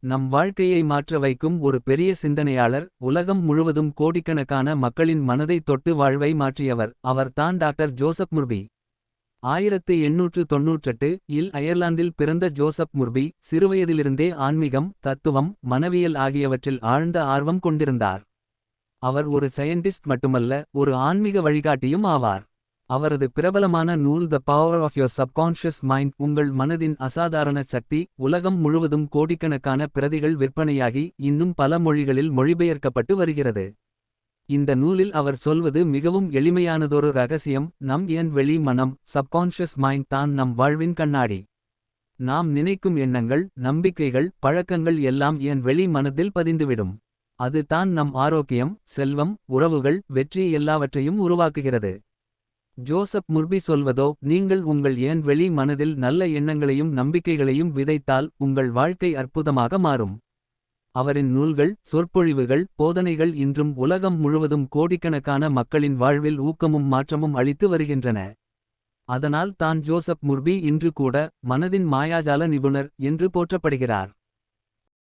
நம் வாழ்க்கையை மாற்ற வைக்கும் ஒரு பெரிய சிந்தனையாளர். உலகம் முழுவதும் கோடிக்கணக்கான மக்களின் மனதை தொட்டு வாழ்வை மாற்றியவர். அவர் தான் டாக்டர் ஜோசப் முர்பி. 1898 இல் அயர்லாந்தில் பிறந்த ஜோசப் முர்பி. சிறுவயதிலிருந்தே ஆன்மீகம், தத்துவம், மனவியல் ஆகியவற்றில் ஆழ்ந்த ஆர்வம் கொண்டிருந்தார். அவர் ஒரு சயின்டிஸ்ட் மட்டுமல்ல, ஒரு ஆன்மீக வழிகாட்டியும் ஆவார். அவரது பிரபலமான நூல் the power of your subconscious mind, உங்கள் மனதின் அசாதாரண சக்தி, உலகம் முழுவதும் கோடிக்கணக்கான பிரதிகள் விற்பனையாகி இன்னும் பல மொழிகளில் மொழிபெயர்க்கப்பட்டு வருகிறது. இந்த நூலில் அவர் சொல்வது மிகவும் எளிமையானதொரு ரகசியம். நம் வெளி மனம், சப்கான்ஷியஸ் மைண்ட் தான் நம் வாழ்வின் கண்ணாடி. நாம் நினைக்கும் எண்ணங்கள், நம்பிக்கைகள், பழக்கங்கள் எல்லாம் வெளி மனதில் பதிந்துவிடும். அது தான் நம் ஆரோக்கியம், செல்வம், உறவுகள், வெற்றி எல்லாவற்றையும் உருவாக்குகிறது. ஜோசப் முர்பி சொல்வதோ, நீங்கள் உங்கள் வெளி மனதில் நல்ல எண்ணங்களையும் நம்பிக்கைகளையும் விதைத்தால் உங்கள் வாழ்க்கை அற்புதமாக மாறும். அவரின் நூல்கள், சொற்பொழிவுகள், போதனைகள் இன்றும் உலகம் முழுவதும் கோடிக்கணக்கான மக்களின் வாழ்வில் ஊக்கமும் மாற்றமும் அளித்து வருகின்றன. அதனால் தான் ஜோசப் முர்பி இன்று கூட மனதின் மாயாஜால நிபுணர் என்று போற்றப்படுகிறார்.